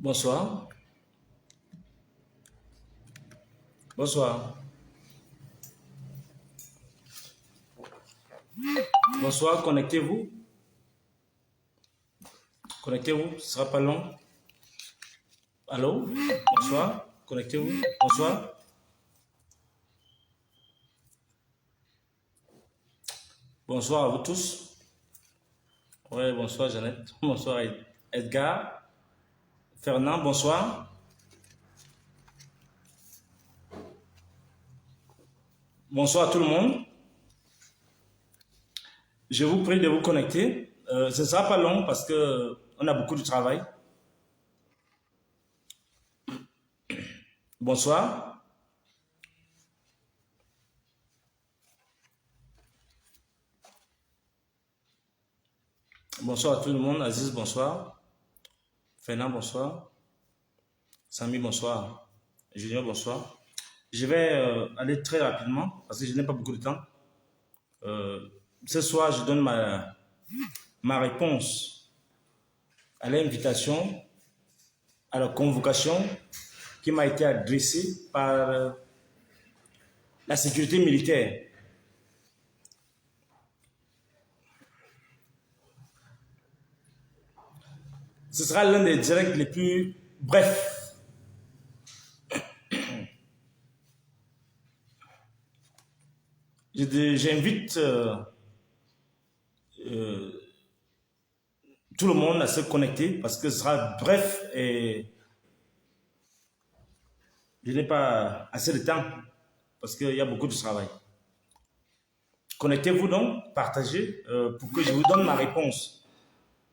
Bonsoir. Bonsoir. Bonsoir, connectez-vous. Connectez-vous, ce sera pas long. Allô? Bonsoir. Connectez-vous. Bonsoir. Bonsoir à vous tous. Ouais, bonsoir Jeannette. Bonsoir Edgar. Fernand, bonsoir. Bonsoir à tout le monde. Je vous prie de vous connecter. Ce ne sera pas long parce que on a beaucoup de travail. Bonsoir. Bonsoir à tout le monde. Aziz, bonsoir. Fernand, bonsoir. Samy, bonsoir. Junior, bonsoir. Je vais aller très rapidement parce que je n'ai pas beaucoup de temps. Ce soir, je donne ma réponse à l'invitation, à la convocation qui m'a été adressée par la sécurité militaire. Ce sera l'un des directs les plus brefs. J'invite tout le monde à se connecter parce que ce sera bref et je n'ai pas assez de temps parce qu'il y a beaucoup de travail. Connectez-vous donc, partagez pour que je vous donne ma réponse.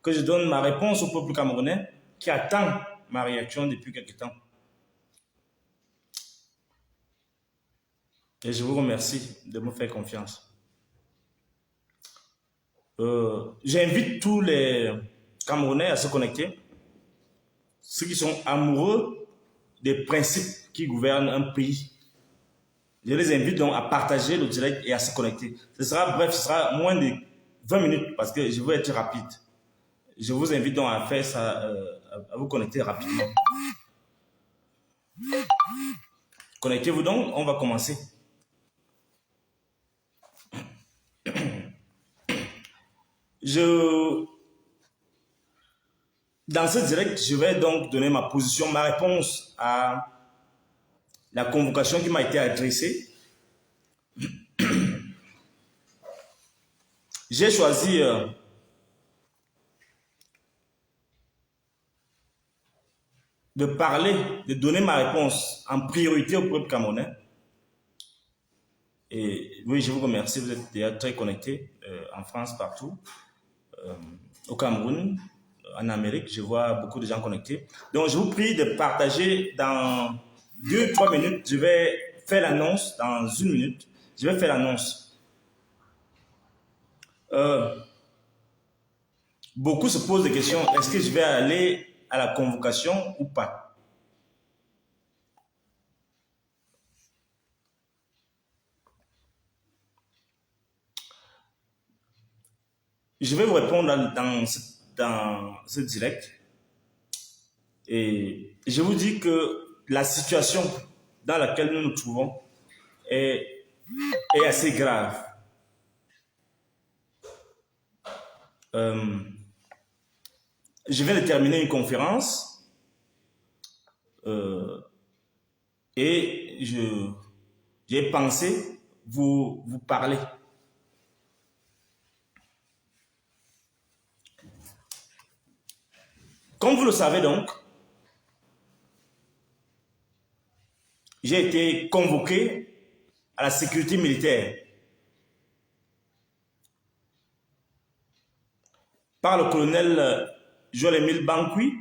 Que je donne ma réponse au peuple camerounais qui attend ma réaction depuis quelque temps. Et je vous remercie de me faire confiance. J'invite tous les Camerounais à se connecter. Ceux qui sont amoureux des principes qui gouvernent un pays. Je les invite donc à partager le direct et à se connecter. Ce sera bref, ce sera moins de 20 minutes parce que je veux être rapide. Je vous invite donc à faire ça, à vous connecter rapidement. Connectez-vous donc, on va commencer. Dans ce direct, je vais donc donner ma position, ma réponse à la convocation qui m'a été adressée. J'ai choisi de parler, de donner ma réponse en priorité au peuple camerounais. Et oui, je vous remercie, vous êtes déjà très connectés en France, partout, au Cameroun, en Amérique, je vois beaucoup de gens connectés. Donc, je vous prie de partager dans 2-3 minutes. Je vais faire l'annonce dans 1 minute. Je vais faire l'annonce. Beaucoup se posent des questions. Est-ce que je vais aller à la convocation ou pas? Je vais vous répondre dans ce direct. Et je vous dis que la situation dans laquelle nous nous trouvons est assez grave. Je viens de terminer une conférence et j'ai pensé vous parler. Comme vous le savez donc, j'ai été convoqué à la sécurité militaire par le colonel Joël-Émile Bankui,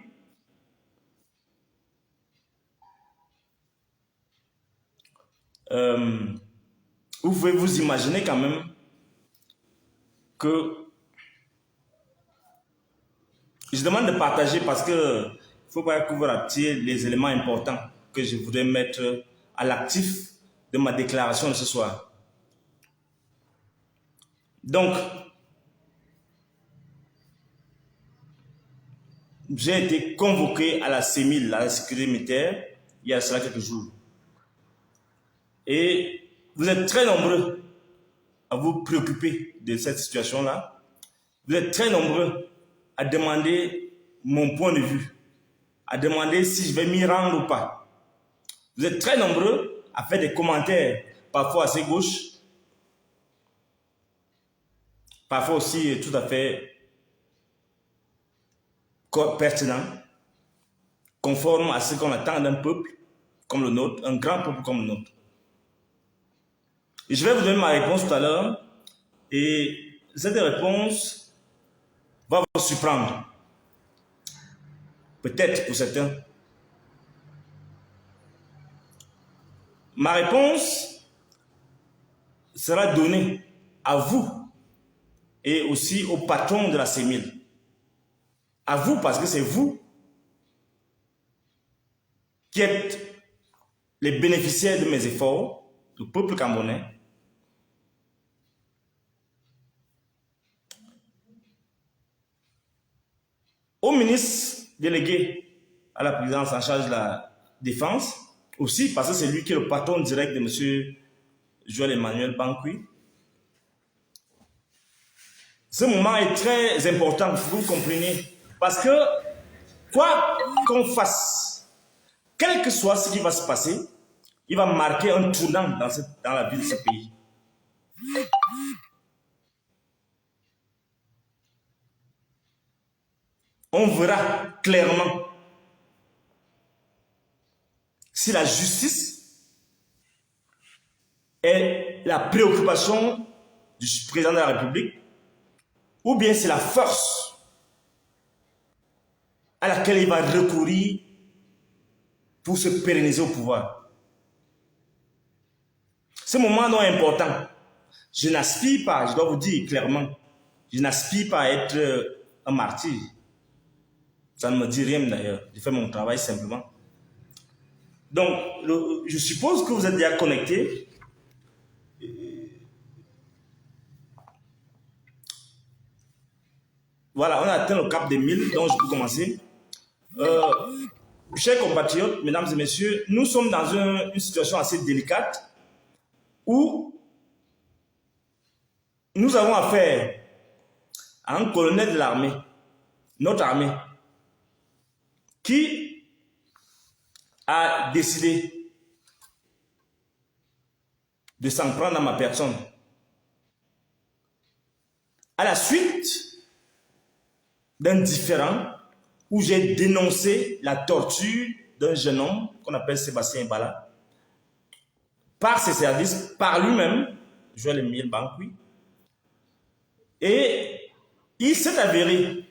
vous pouvez vous imaginer quand même que je demande de partager parce que il ne faut pas que vous ratiez les éléments importants que je voudrais mettre à l'actif de ma déclaration de ce soir. Donc, j'ai été convoqué à la CEMIL, à la sécurité militaire, il y a cela quelques jours. Et vous êtes très nombreux à vous préoccuper de cette situation-là. Vous êtes très nombreux à demander mon point de vue, à demander si je vais m'y rendre ou pas. Vous êtes très nombreux à faire des commentaires, parfois assez gauches, parfois aussi tout à fait pertinents, conformes à ce qu'on attend d'un peuple comme le nôtre, un grand peuple comme le nôtre. Et je vais vous donner ma réponse tout à l'heure, et cette réponse va vous surprendre. Peut-être pour certains. Ma réponse sera donnée à vous et aussi au patron de la CEMIL. À vous parce que c'est vous qui êtes les bénéficiaires de mes efforts, le peuple camerounais. Au ministre délégué à la présidence en charge de la défense, aussi parce que c'est lui qui est le patron direct de M. Joël Emmanuel Bankouy. Ce moment est très important, vous comprenez, parce que quoi qu'on fasse, quel que soit ce qui va se passer, il va marquer un tournant dans la vie de ce pays. On verra clairement si la justice est la préoccupation du président de la République ou bien c'est la force à laquelle il va recourir pour se pérenniser au pouvoir. Ce moment est important. Je n'aspire pas, je dois vous dire clairement, je n'aspire pas à être un martyr. Ça ne me dit rien d'ailleurs. Je fais mon travail simplement. Donc, je suppose que vous êtes déjà connectés. Voilà, on a atteint le cap des 1000, donc je peux commencer. Chers compatriotes, mesdames et messieurs, nous sommes dans une situation assez délicate où nous avons affaire à un colonel de l'armée, notre armée, qui a décidé de s'en prendre à ma personne. À la suite d'un différend où j'ai dénoncé la torture d'un jeune homme qu'on appelle Sébastien Bala par ses services, par lui-même, Joël Emmanuel Bankouy. Et il s'est avéré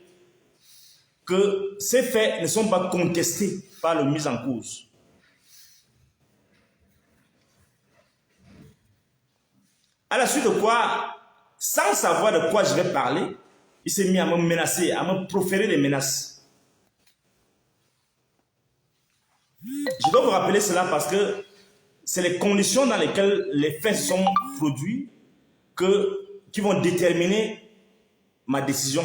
que ces faits ne sont pas contestés par le mis en cause. À la suite de quoi, sans savoir de quoi je vais parler, il s'est mis à me menacer, à me proférer des menaces. Je dois vous rappeler cela parce que c'est les conditions dans lesquelles les faits sont produits qui vont déterminer ma décision.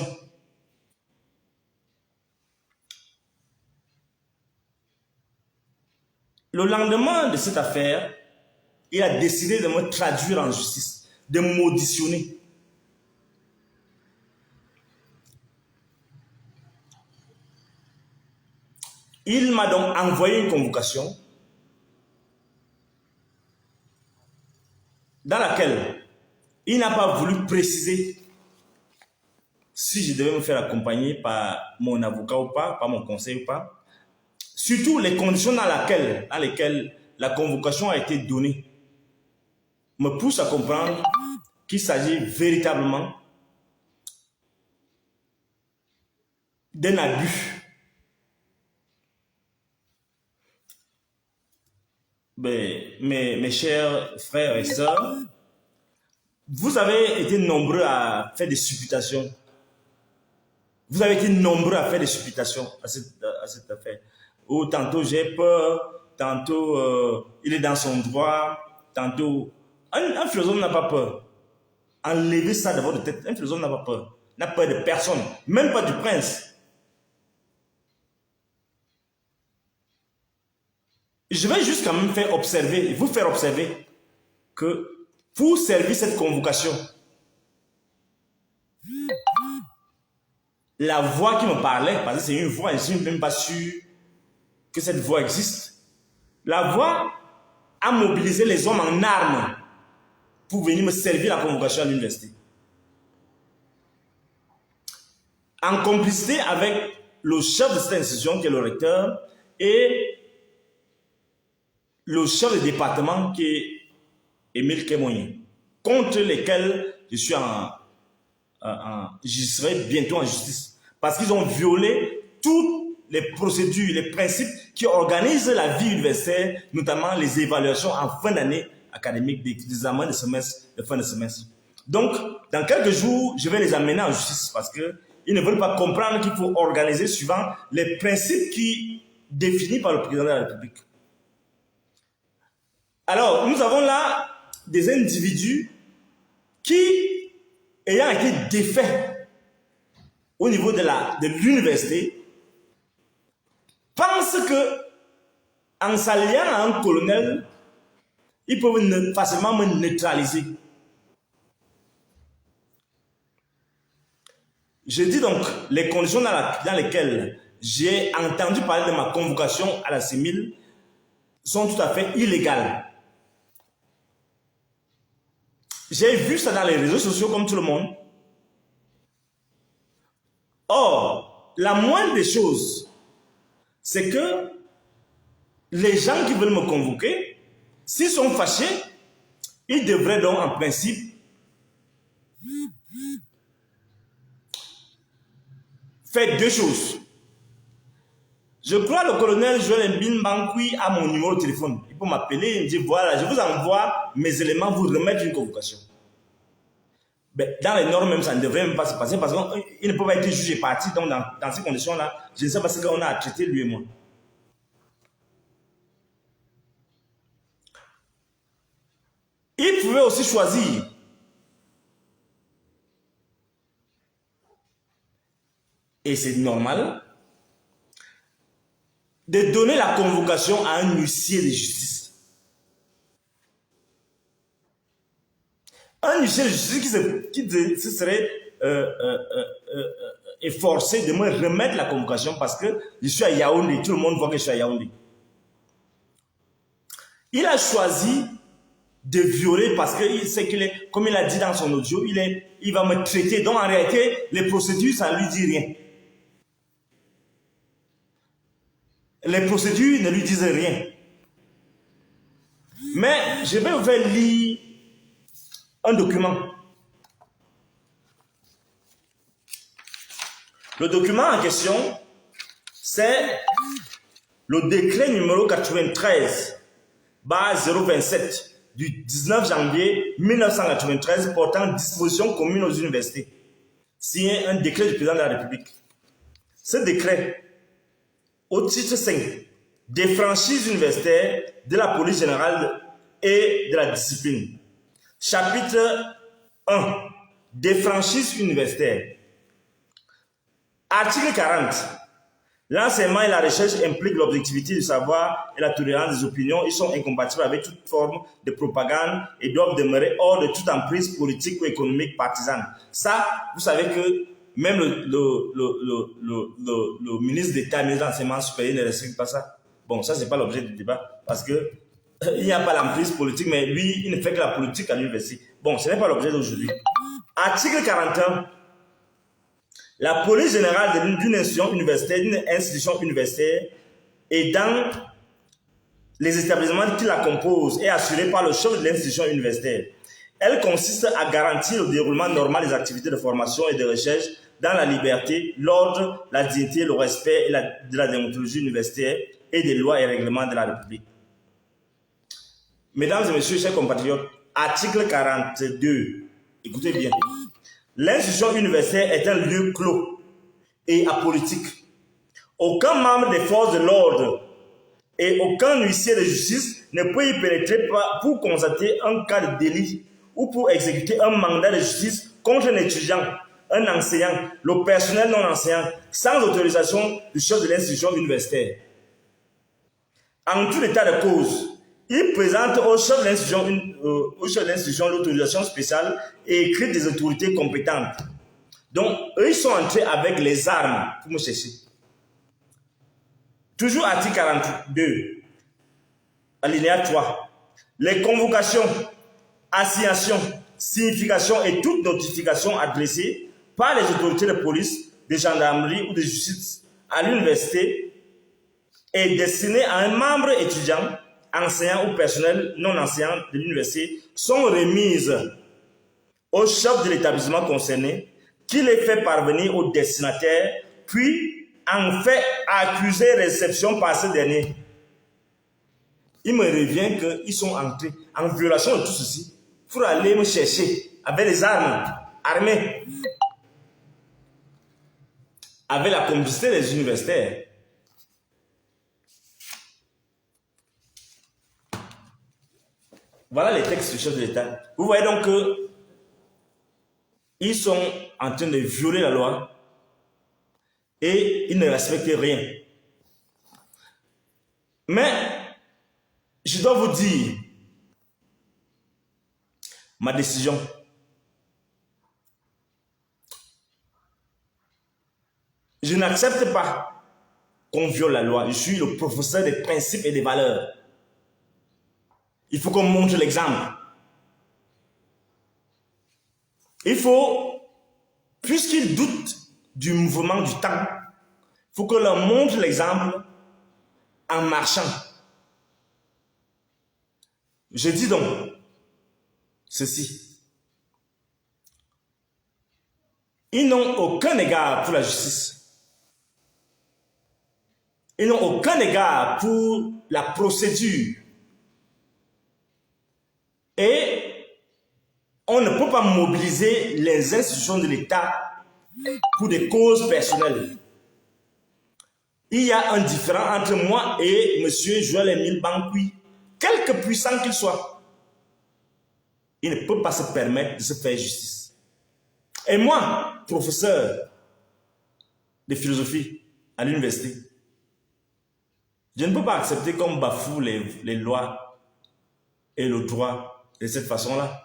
Le lendemain de cette affaire, il a décidé de me traduire en justice, de m'auditionner. Il m'a donc envoyé une convocation dans laquelle il n'a pas voulu préciser si je devais me faire accompagner par mon avocat ou pas, par mon conseil ou pas. Surtout les conditions dans lesquelles la convocation a été donnée me poussent à comprendre qu'il s'agit véritablement d'un abus. Mes chers frères et sœurs, vous avez été nombreux à faire des supputations. Vous avez été nombreux à faire des supputations à cette affaire. Ou tantôt j'ai peur, tantôt il est dans son droit, tantôt... Un philosophe n'a pas peur. Enlevez ça de votre tête. Un philosophe n'a pas peur. N'a peur de personne, même pas du prince. Je vais juste quand même vous faire observer que pour servir cette convocation, la voix qui me parlait, parce que c'est une voix, je ne suis même pas sûr que cette voix existe. La voix a mobilisé les hommes en armes pour venir me servir la convocation à l'université. En complicité avec le chef de cette institution qui est le recteur et le chef de département qui est Émile Kemoyen, contre lesquels je serai bientôt en justice. Parce qu'ils ont violé toutes les procédures, les principes qui organisent la vie universitaire, notamment les évaluations en fin d'année académique, des examens de semestre, de fin de semestre. Donc, dans quelques jours, je vais les amener en justice parce qu'ils ne veulent pas comprendre qu'il faut organiser suivant les principes qui définis par le président de la République. Alors, nous avons là des individus qui, ayant été défaits au niveau de l'université, pensent que en s'alliant à un colonel, ils peuvent facilement me neutraliser. Je dis donc, les conditions dans lesquelles j'ai entendu parler de ma convocation à la CEMIL sont tout à fait illégales. J'ai vu ça dans les réseaux sociaux comme tout le monde. Or, la moindre des choses, c'est que les gens qui veulent me convoquer, s'ils sont fâchés, ils devraient donc en principe faire deux choses. Je crois que le colonel Joël Mbin Bankoui a mon numéro de téléphone. Il peut m'appeler et me dire voilà, je vous envoie mes éléments, vous remettre une convocation. Mais dans les normes même, ça ne devrait même pas se passer parce qu'il ne peut pas être jugé parti. Donc dans ces conditions-là, je ne sais pas ce qu'on a à traiter lui et moi. Il pouvait aussi choisir et c'est normal de donner la convocation à un huissier de justice. Un huissier de justice qui se serait efforcé de me remettre la convocation parce que je suis à Yaoundé, tout le monde voit que je suis à Yaoundé. Il a choisi de violer parce qu'il sait qu'il est, comme il a dit dans son audio, il va me traiter. Donc en réalité, les procédures, ça ne lui dit rien. Les procédures ne lui disent rien. Mais je vais vous faire lire un document. Le document en question, c'est le décret numéro 93/027 du 19 janvier 1993 portant dispositions communes aux universités. Signé un décret du président de la République. Ce décret, au titre 5, des franchises universitaires, de la police générale et de la discipline. Chapitre 1, des franchises universitaires. Article 40. L'enseignement et la recherche impliquent l'objectivité du savoir et la tolérance des opinions. Ils sont incompatibles avec toute forme de propagande et doivent demeurer hors de toute emprise politique ou économique partisane. Ça, vous savez que même le ministre d'État, ministre de l'enseignement supérieur ne respecte pas ça. Bon, ça, ce n'est pas l'objet du débat parce que il n'y a pas l'emprise politique, mais lui, il ne fait que la politique à l'université. Bon, ce n'est pas l'objet d'aujourd'hui. Article 41. La police générale d'une institution universitaire, et dans les établissements qui la composent est assurée par le chef de l'institution universitaire. Elle consiste à garantir le déroulement normal des activités de formation et de recherche dans la liberté, l'ordre, la dignité, le respect de la déontologie universitaire et des lois et règlements de la République. Mesdames et messieurs, chers compatriotes, article 42, écoutez bien. L'institution universitaire est un lieu clos et apolitique. Aucun membre des forces de l'ordre et aucun huissier de justice ne peut y pénétrer pour constater un cas de délit ou pour exécuter un mandat de justice contre un étudiant, un enseignant, le personnel non enseignant, sans autorisation du chef de l'institution universitaire. en tout état de cause, il présente au chef de l'institution l'autorisation spéciale et écrite des autorités compétentes. Donc, eux, ils sont entrés avec les armes pour me chercher. Toujours article 42, alinéa 3. Les convocations, assignations, significations et toute notification adressée par les autorités de police, de gendarmerie ou de justice à l'université est destinée à un membre étudiant, enseignant ou personnel non enseignant de l'université sont remises au chef de l'établissement concerné qui les fait parvenir au destinataire, puis en fait accuser réception par ce dernier. Il me revient qu'ils sont entrés en violation de tout ceci pour aller me chercher avec les armes armées, avec la complicité des universitaires. Voilà les textes du chef de l'État. Vous voyez donc que ils sont en train de violer la loi et ils ne respectent rien. Mais je dois vous dire ma décision. Je n'accepte pas qu'on viole la loi. Je suis le professeur des principes et des valeurs. Il faut qu'on montre l'exemple. Il faut, puisqu'ils doutent du mouvement du temps, il faut qu'on leur montre l'exemple en marchant. Je dis donc ceci. Ils n'ont aucun égard pour la justice. Ils n'ont aucun égard pour la procédure. Et on ne peut pas mobiliser les institutions de l'État pour des causes personnelles. Il y a un différend entre moi et M. Joël-Émile Bankouy, quelque puissant qu'il soit. Il ne peut pas se permettre de se faire justice. Et moi, professeur de philosophie à l'université, je ne peux pas accepter qu'on bafoue les lois et le droit de cette façon-là.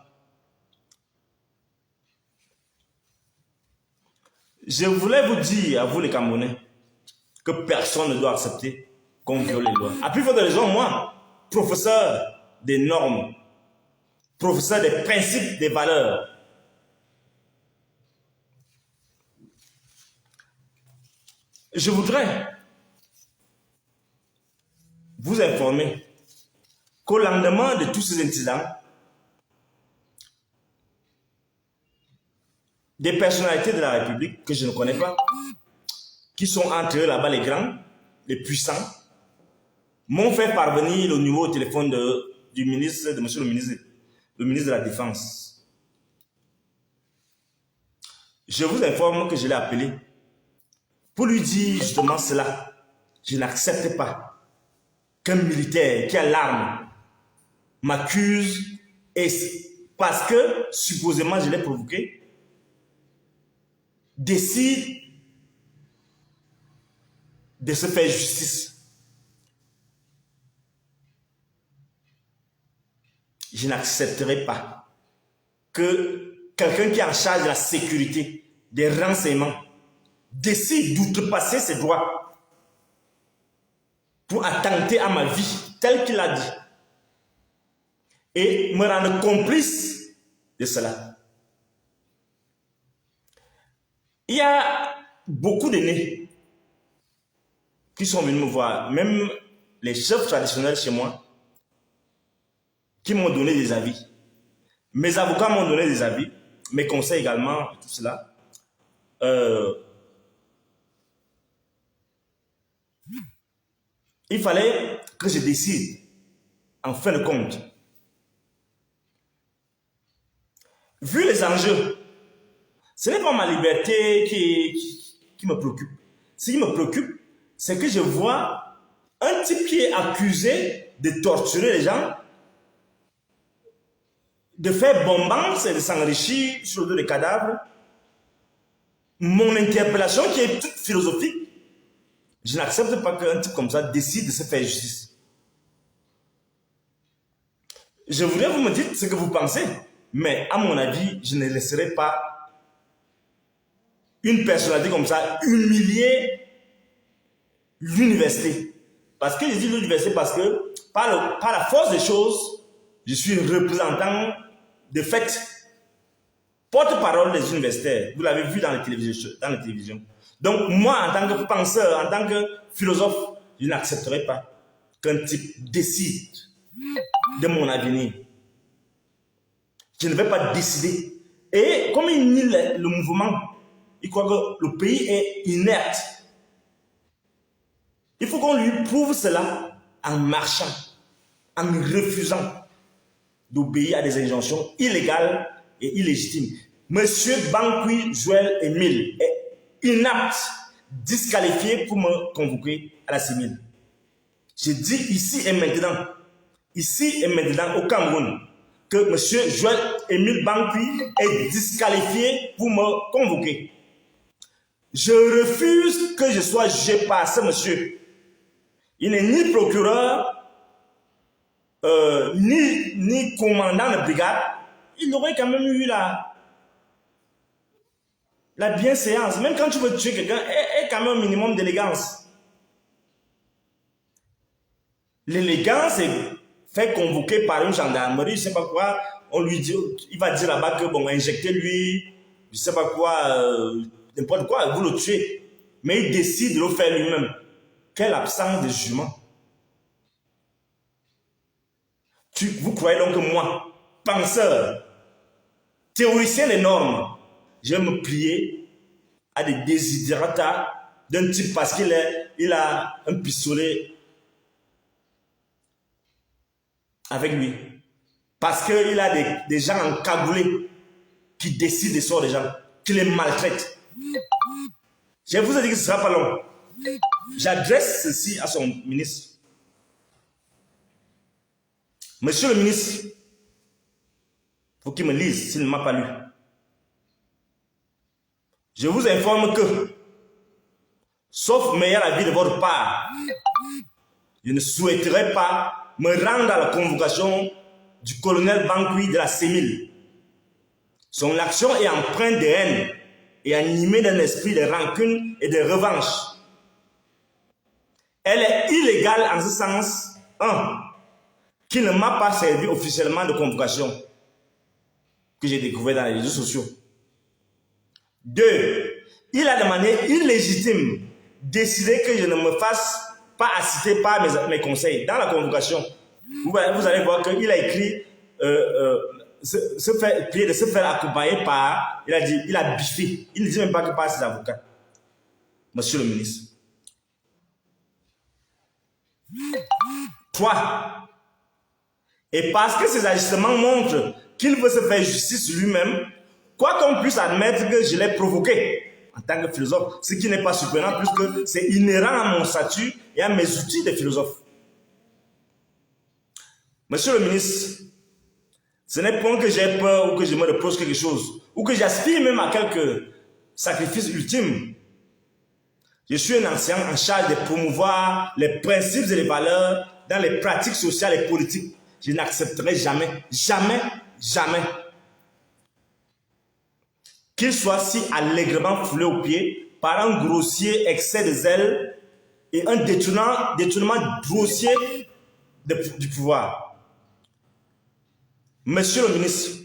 Je voulais vous dire, à vous les Camerounais, que personne ne doit accepter qu'on viole les lois. À plus forte raison, moi, professeur des normes, professeur des principes, des valeurs, je voudrais vous informer qu'au lendemain de tous ces incidents, des personnalités de la République que je ne connais pas, qui sont entre eux là-bas, les grands, les puissants, m'ont fait parvenir le numéro de téléphone du ministre, de monsieur le ministre de la Défense. Je vous informe que je l'ai appelé pour lui dire justement cela. Je n'accepte pas qu'un militaire qui a l'arme m'accuse et parce que supposément je l'ai provoqué, décide de se faire justice. Je n'accepterai pas que quelqu'un qui est en charge de la sécurité, des renseignements, décide d'outrepasser ses droits pour attenter à ma vie, tel qu'il a dit, et me rendre complice de cela. Il y a beaucoup d'aînés qui sont venus me voir, même les chefs traditionnels chez moi, qui m'ont donné des avis. Mes avocats m'ont donné des avis, mes conseils également, tout cela. Il fallait que je décide, en fin de compte. Vu les enjeux, ce n'est pas ma liberté qui me préoccupe. Ce qui me préoccupe, c'est que je vois un type qui est accusé de torturer les gens, de faire bombance et de s'enrichir sur le dos des cadavres. Mon interpellation qui est toute philosophique, je n'accepte pas qu'un type comme ça décide de se faire justice. Je voudrais que vous me dites ce que vous pensez. Mais à mon avis, je ne laisserai pas une personnalité comme ça humilier l'université. Parce que je dis l'université parce que par la force des choses, je suis représentant de fait, porte-parole des universitaires. Vous l'avez vu dans les télévisions. Donc moi, en tant que penseur, en tant que philosophe, je n'accepterai pas qu'un type décide de mon avenir. Je ne vais pas décider. Et comme il nie le mouvement, il croit que le pays est inerte. Il faut qu'on lui prouve cela en marchant, en refusant d'obéir à des injonctions illégales et illégitimes. Monsieur Bankui Joël Émile est inapte, disqualifié pour me convoquer à la CEMIL. Je dis ici et maintenant au Cameroun, que monsieur Joël Émile Bankui est disqualifié pour me convoquer. Je refuse que je sois jugé par ce monsieur. Il n'est ni procureur, ni commandant de brigade. Il aurait quand même eu la bienséance. Même quand tu veux tuer quelqu'un, aie quand même un minimum d'élégance. L'élégance est fait convoquer par une gendarmerie, je ne sais pas quoi. On lui dit, il va dire là-bas que bon, injectez-lui, je ne sais pas quoi, n'importe quoi, vous le tuez. Mais il décide de le faire lui-même. Quelle absence de jugement. Vous croyez donc que moi, penseur, théoricien des normes, je vais me plier à des desiderata d'un type parce qu'il a un pistolet avec lui. Parce qu'il a des gens encagoulés qui décident des sorts des gens, qui les maltraitent. Je vous ai dit que ce ne sera pas long. J'adresse ceci à son ministre. Monsieur le ministre, il faut qu'il me lise s'il ne m'a pas lu. Je vous informe que, sauf meilleur avis de votre part, je ne souhaiterais pas me rendre à la convocation du colonel Bankui de la CEMIL. Son action est empreinte de haine et animée d'un esprit de rancune et de revanche. Elle est illégale en ce sens, 1, qu'il ne m'a pas servi officiellement de convocation que j'ai découvert dans les réseaux sociaux. 2, il a de manière illégitime décidé que je ne me fasse pas assister par mes conseils dans la convocation. Vous allez voir qu'il a écrit de se faire accompagner par, il a biffé. Il ne dit même pas que par ses avocats. Monsieur le ministre. 3. Et parce que ces ajustements montrent qu'il veut se faire justice lui-même, quoi qu'on puisse admettre que je l'ai provoqué en tant que philosophe, ce qui n'est pas surprenant puisque c'est inhérent à mon statut et à mes outils de philosophe. Monsieur le ministre, ce n'est pas que j'ai peur ou que je me reproche quelque chose, ou que j'aspire même à quelques sacrifices ultimes. Je suis un ancien en charge de promouvoir les principes et les valeurs dans les pratiques sociales et politiques. Je n'accepterai jamais, jamais, jamais qu'il soit si allègrement foulé aux pieds par un grossier excès de zèle et un détournement grossier du pouvoir. Monsieur le ministre,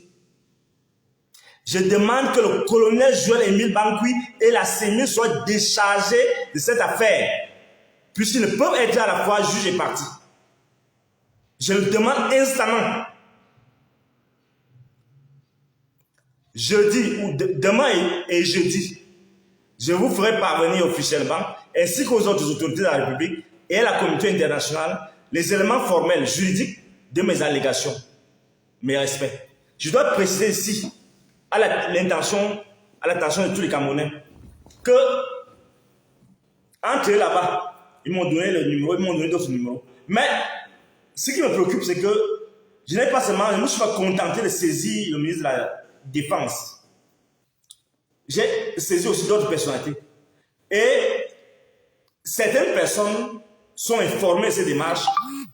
je demande que le colonel Joël Émile Bankui et la CEMIL soient déchargés de cette affaire, puisqu'ils ne peuvent être à la fois juge et partie. Je le demande instamment. Jeudi, ou demain et jeudi, je vous ferai parvenir officiellement, ainsi qu'aux autres autorités de la République et à la communauté internationale, les éléments formels, juridiques de mes allégations. Mes respects. Je dois préciser ici, à l'attention de tous les Camerounais, que entre là-bas, ils m'ont donné le numéro, ils m'ont donné d'autres numéros. Mais ce qui me préoccupe, c'est que je n'ai pas seulement, je ne me suis pas contenté de saisir le ministre de la Défense. J'ai saisi aussi d'autres personnalités. Et certaines personnes sont informées de ces démarches.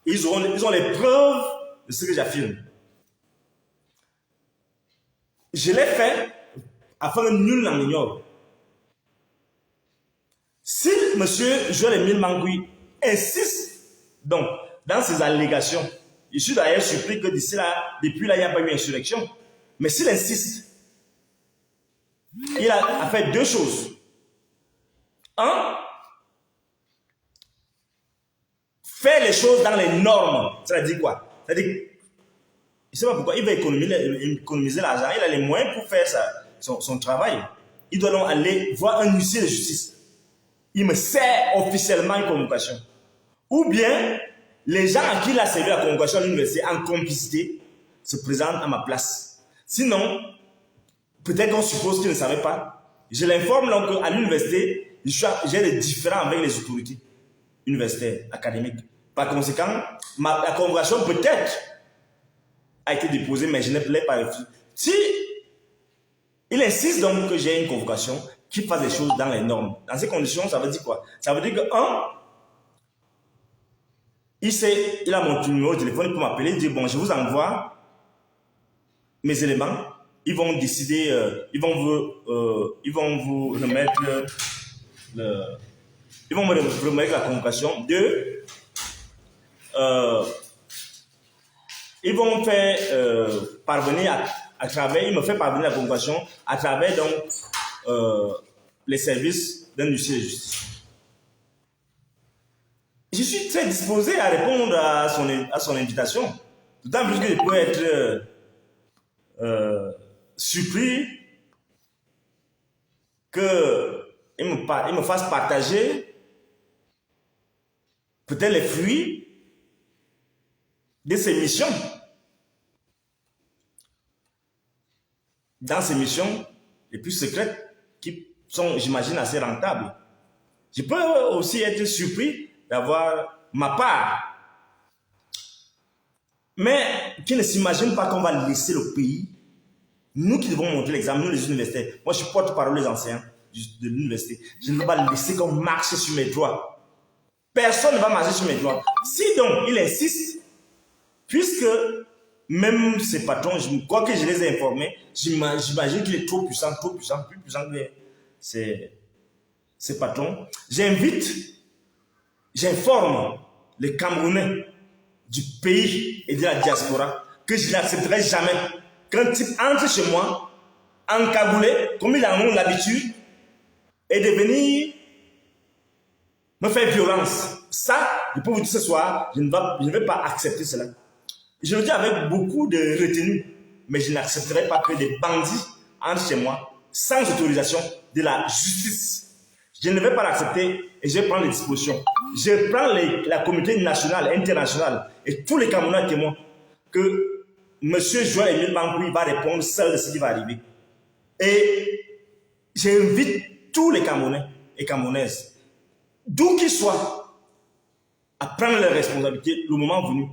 Ils ont les preuves de ce que j'affirme. Je l'ai fait afin que nul n'en ignore. Si M. Joël-Émile Mangui insiste donc dans ses allégations, je suis d'ailleurs surpris que d'ici là, depuis là, il n'y a pas eu insurrection. Mais s'il insiste, il a fait deux choses. Un, faire les choses dans les normes. C'est-à-dire quoi? C'est-à-dire, je ne sais pas pourquoi, il va économiser l'argent, il a les moyens pour faire son travail. Il doit donc aller voir un huissier de justice. Il me sert officiellement une convocation. Ou bien, les gens à qui il a servi la convocation à l'université en complicité se présentent à ma place. Sinon, peut-être qu'on suppose qu'ils ne savaient pas. Je l'informe donc qu'à l'université, j'ai des différends avec les autorités universitaires, académiques. Par conséquent, la convocation peut-être a été déposée, mais je ne l'ai pas reçue. Si il insiste donc que j'ai une convocation, qu'il fasse les choses dans les normes. Dans ces conditions, ça veut dire quoi? Ça veut dire que, un, il a mon numéro de téléphone pour m'appeler et dire, bon, je vous envoie mes éléments. Ils vont décider, ils vont vous remettre ils vont me remettre la convocation. Deux, ils vont faire parvenir à travers, ils me font parvenir la convocation à travers donc les services d'un huissier de justice. Je suis très disposé à répondre à son invitation. D'autant plus que je peux être surpris qu'il me fasse partager peut-être les fruits de ses missions. Dans ces missions les plus secrètes qui sont, j'imagine, assez rentables. Je peux aussi être surpris d'avoir ma part. Mais qui ne s'imagine pas qu'on va laisser le pays, nous qui devons monter l'examen, nous les universitaires. Moi, je suis porte-parole des enseignants de l'université. Je ne vais pas laisser qu'on marche sur mes droits. Personne ne va marcher sur mes droits. Si donc il insiste, puisque même ses patrons, quoi que je les ai informés, j'imagine qu'il est trop puissant, plus puissant que ses patrons. J'informe les Camerounais du pays et de la diaspora que je n'accepterai jamais qu'un type entre chez moi, encagoulé, comme il en a l'habitude, et de venir me faire violence. Ça, je peux vous dire ce soir, je ne vais pas accepter cela. Je le dis avec beaucoup de retenue, mais je n'accepterai pas que des bandits entrent chez moi sans autorisation de la justice. Je ne vais pas l'accepter et je vais prendre les dispositions. Je prends la communauté nationale, internationale et tous les Camerounais témoins que M. Joël-Émile Mangui va répondre seul de ce qui va arriver. Et j'invite tous les Camerounais et Camerounaises, d'où qu'ils soient, à prendre leurs responsabilités le moment venu.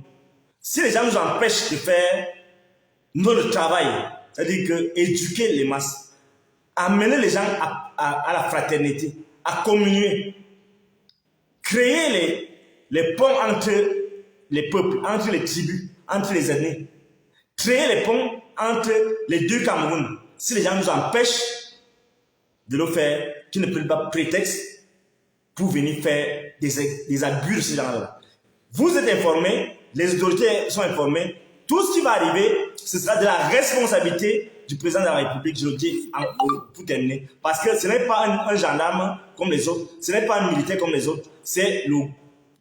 Si les gens nous empêchent de faire notre travail, c'est-à-dire que éduquer les masses, amener les gens à la fraternité, à communier, créer les ponts entre les peuples, entre les tribus, entre les ethnies, créer les ponts entre les deux Camerouns. Si les gens nous empêchent de le faire, qu'ils ne prennent pas prétexte pour venir faire des abus de ce genre-là. Vous êtes informés, les autorités sont informées, tout ce qui va arriver, ce sera de la responsabilité du président de la République, je le dis pour terminer, parce que ce n'est pas un gendarme comme les autres, ce n'est pas un militaire comme les autres, c'est le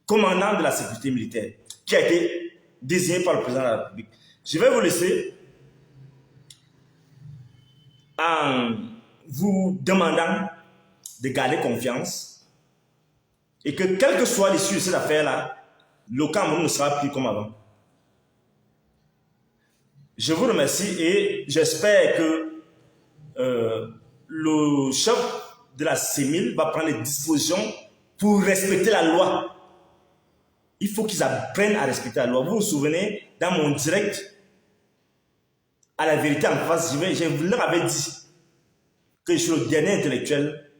commandant de la sécurité militaire qui a été désigné par le président de la République. Je vais vous laisser en vous demandant de garder confiance et que quelle que soit l'issue de cette affaire-là, le Cameroun ne sera plus comme avant. Je vous remercie et j'espère que le chef de la CEMIL va prendre les dispositions pour respecter la loi. Il faut qu'ils apprennent à respecter la loi. Vous vous souvenez, dans mon direct, à la vérité en face, je leur avais dit que je suis le dernier intellectuel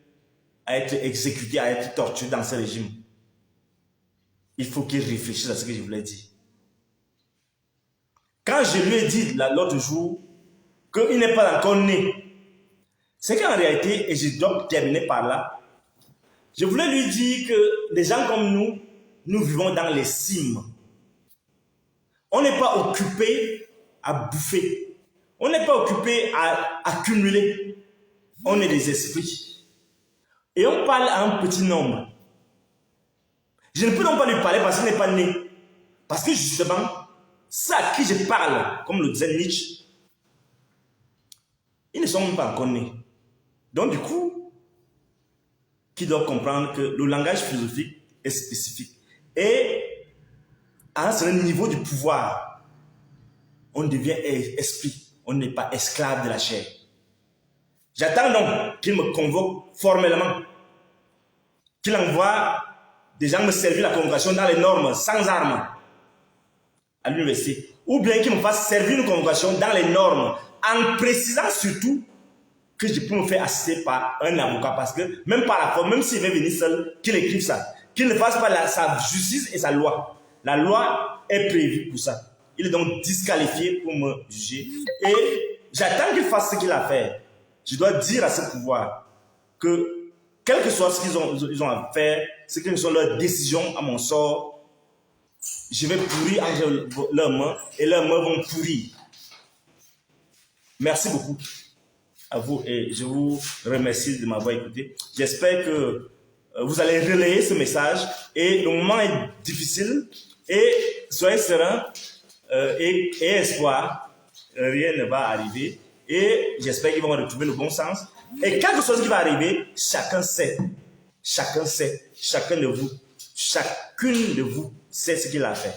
à être exécuté, à être torturé dans ce régime. Il faut qu'ils réfléchissent à ce que je voulais dire. Quand je lui ai dit l'autre jour qu'il n'est pas encore né. C'est qu'en réalité, et je dois terminer par là, je voulais lui dire que des gens comme nous vivons dans les cimes. On n'est pas occupé à bouffer. On n'est pas occupé à accumuler. On est des esprits. Et on parle à un petit nombre. Je ne peux donc pas lui parler parce qu'il n'est pas né. Parce que justement, ceux à qui je parle, comme le disait Nietzsche, ils ne sont même pas encore nés. Donc du coup, qui doit comprendre que le langage philosophique est spécifique. Et à un certain niveau du pouvoir, on devient esprit. On n'est pas esclave de la chair. J'attends donc qu'il me convoque formellement, qu'il envoie des gens me servir la convocation dans les normes, sans armes, à l'université. Ou bien qu'il me fasse servir une convocation dans les normes, en précisant surtout que je peux me faire assister par un avocat. Parce que même par la forme, même s'il veut venir seul, qu'il écrive ça. Qu'il ne fasse pas sa justice et sa loi. La loi est prévue pour ça. Il est donc disqualifié pour me juger. Et j'attends qu'il fasse ce qu'il a fait. Je dois dire à ce pouvoir que, quel que soit ce qu'ils ont à faire, ce que sont leurs décisions à mon sort, je vais pourrir entre leurs mains et leurs mains vont pourrir. Merci beaucoup à vous et je vous remercie de m'avoir écouté. J'espère que vous allez relayer ce message et le moment est difficile et soyez sereins et espoir, rien ne va arriver et j'espère qu'ils vont retrouver le bon sens et quelque chose qui va arriver, chacun sait, chacun de vous, chacune de vous sait ce qu'il a fait.